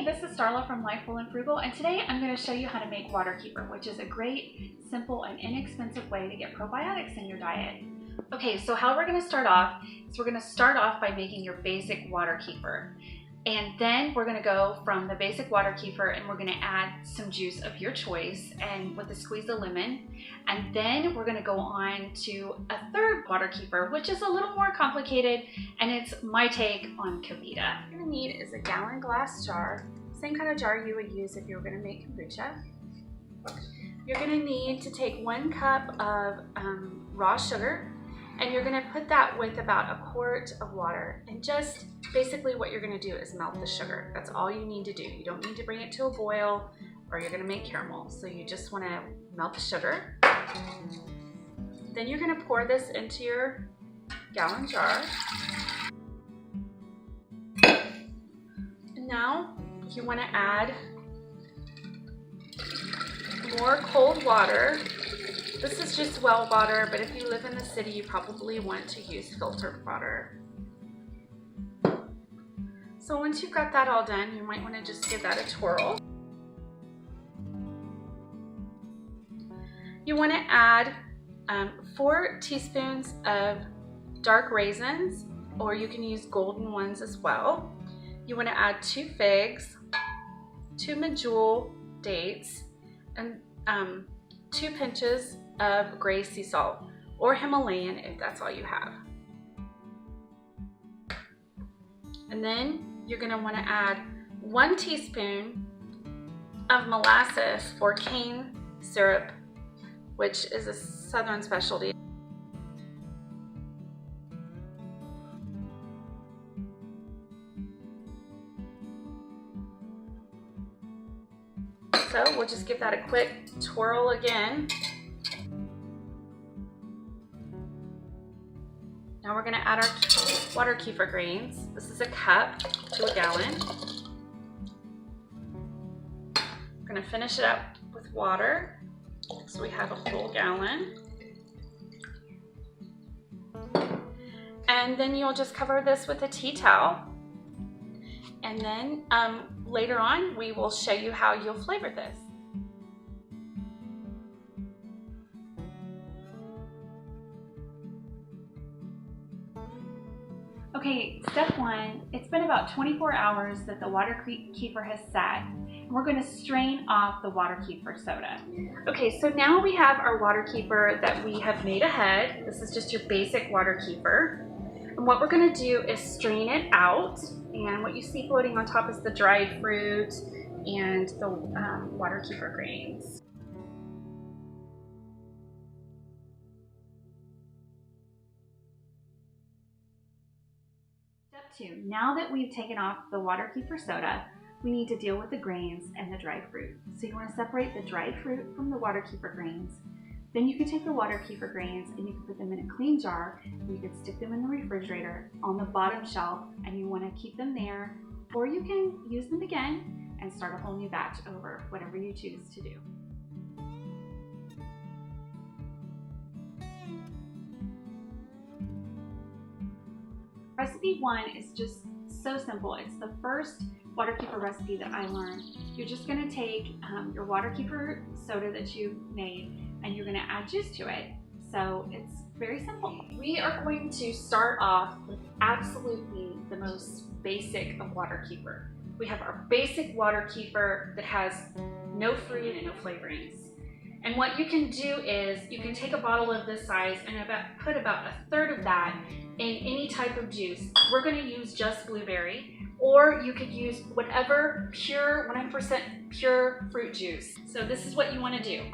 Hey, this is Starla from Lifeful and Frugal, and today I'm going to show you how to make water kefir, which is a great, simple, and inexpensive way to get probiotics in your diet. Okay, so how we're going to start off is we're going to start off by making your basic water kefir. And then we're going to go from the basic water kefir and we're going to add some juice of your choice and with a squeeze of lemon. And then we're going to go on to a third water kefir, which is a little more complicated, and it's my take on Kevita. What you're going to need is a gallon glass jar, same kind of jar you would use if you were going to make kombucha. You're going to need to take 1 cup of raw sugar, and you're going to put that with about a quart of water. And just basically what you're going to do is melt the sugar. That's all you need to do. You don't need to bring it to a boil or you're going to make caramel. So you just want to melt the sugar. Then you're going to pour this into your gallon jar. And now you want to add more cold water. This is just well water, but if you live in the city, you probably want to use filtered water. So once you've got that all done, you might want to just give that a twirl. You want to add 4 teaspoons of dark raisins, or you can use golden ones as well. You want to add 2 figs, 2 Medjool Dates, and 2 pinches of gray sea salt or Himalayan if that's all you have. And then you're going to want to add 1 teaspoon of molasses or cane syrup, which is a southern specialty. So we'll just give that a quick twirl again. Now we're going to add our water kefir grains. This is a cup to a gallon. We're going to finish it up with water, so we have a full gallon. And then you'll just cover this with a tea towel. And then later on, we will show you how you'll flavor this. Okay, step 1, it's been about 24 hours that the water kefir has sat, and we're going to strain off the water kefir soda. Okay, so now we have our water kefir that we have made ahead. This is just your basic water kefir. And what we're going to do is strain it out, and what you see floating on top is the dried fruit and the water kefir grains. Step 2, now that we've taken off the water kefir soda, we need to deal with the grains and the dried fruit. So you want to separate the dried fruit from the water kefir grains. Then you can take the water kefir grains and you can put them in a clean jar, and you can stick them in the refrigerator on the bottom shelf, and you want to keep them there, or you can use them again and start a whole new batch over, whatever you choose to do. Recipe 1 is just so simple. It's the first water kefir recipe that I learned. You're just going to take your water kefir soda that you made, and you're going to add juice to it. So it's very simple. We are going to start off with absolutely the most basic of water kefir. We have our basic water kefir that has no fruit and no flavorings. And what you can do is you can take a bottle of this size and put about 1/3 of that in any type of juice. We're going to use just blueberry, or you could use whatever pure, 100% pure fruit juice. So this is what you want to do.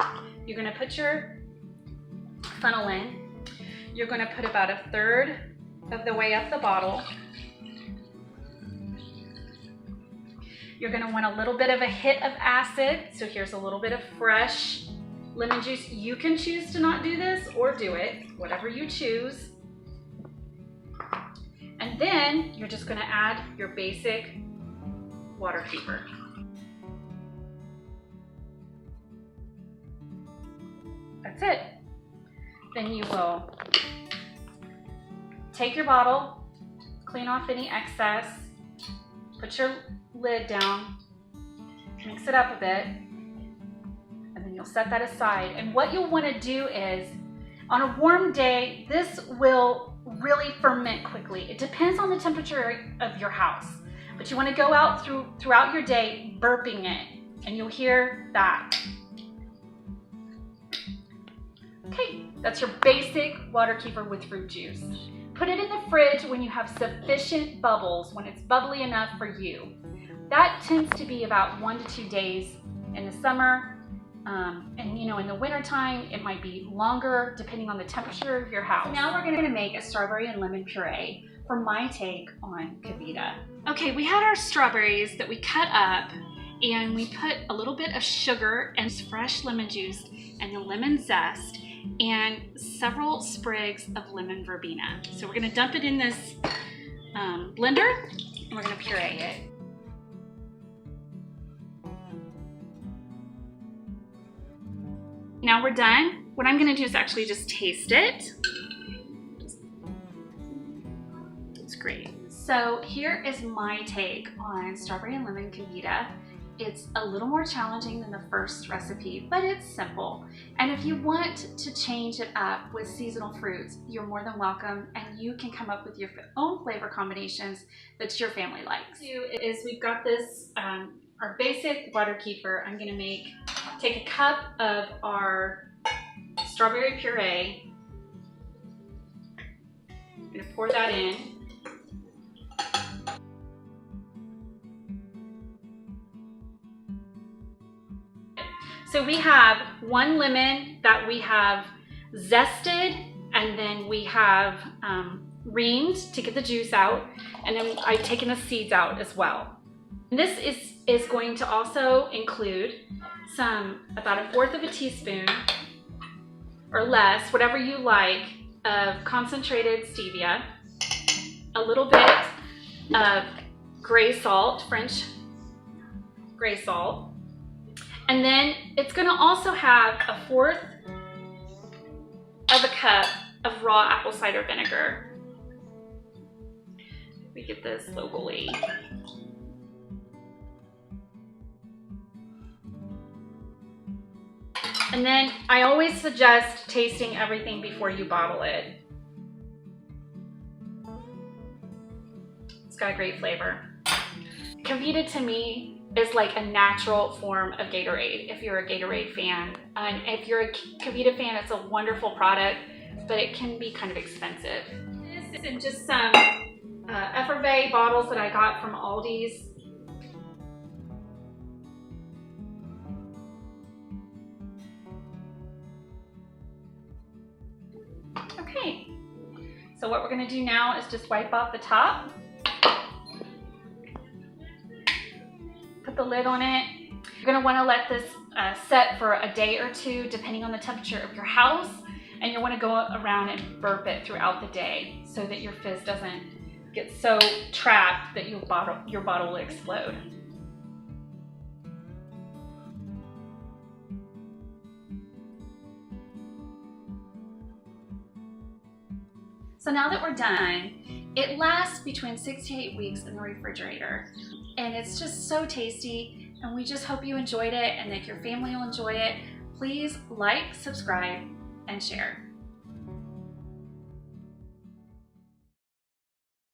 You're going to put your funnel in. You're going to put about 1/3 of the way up the bottle. You're going to want a little bit of a hit of acid. So here's a little bit of fresh lemon juice. You can choose to not do this or do it, whatever you choose. And then you're just going to add your basic water kefir. That's it. Then you will take your bottle, clean off any excess, put your lid down, Mix it up a bit, and then you'll set that aside. And what you'll want to do is, on a warm day, this will really ferment quickly. It depends on the temperature of your house, but you want to go out throughout your day burping it, and you'll hear that. Okay, that's your basic water kefir with fruit juice. Put it in the fridge when you have sufficient bubbles, when it's bubbly enough for you. That tends to be about 1 to 2 days in the summer, and you know, in the wintertime, it might be longer depending on the temperature of your house. So now we're gonna make a strawberry and lemon puree for my take on Kevita. Okay, we had our strawberries that we cut up, and we put a little bit of sugar and fresh lemon juice and the lemon zest and several sprigs of lemon verbena. So we're gonna dump it in this blender, and we're gonna puree it. Now we're done. What I'm gonna do is actually just taste it. It's great. So here is my take on strawberry and lemon Kevita. It's a little more challenging than the first recipe, but it's simple. And if you want to change it up with seasonal fruits, you're more than welcome, and you can come up with your own flavor combinations that your family likes. We've got this, our basic water kefir. I'm gonna take a cup of our strawberry puree. I'm gonna pour that in. So we have 1 lemon that we have zested, and then we have reamed to get the juice out, and then I've taken the seeds out as well. And this is going to also include about 1/4 of a teaspoon or less, whatever you like, of concentrated stevia, a little bit of gray salt, French gray salt, and then it's gonna also have 1/4 of a cup of raw apple cider vinegar. We get this locally. And then I always suggest tasting everything before you bottle it. It's got a great flavor. Kevita to me is like a natural form of Gatorade, if you're a Gatorade fan. And if you're a Kevita fan, it's a wonderful product, but it can be kind of expensive. This is in just some Effervescent bottles that I got from Aldi's. Okay, so what we're gonna do now is just wipe off the top. Put the lid on it. You're gonna wanna let this set for a day or 2, depending on the temperature of your house, and you wanna go around and burp it throughout the day so that your fizz doesn't get so trapped that your bottle will explode. So now that we're done, it lasts between 6 to 8 weeks in the refrigerator. And it's just so tasty, and we just hope you enjoyed it, and if your family will enjoy it, please like, subscribe, and share.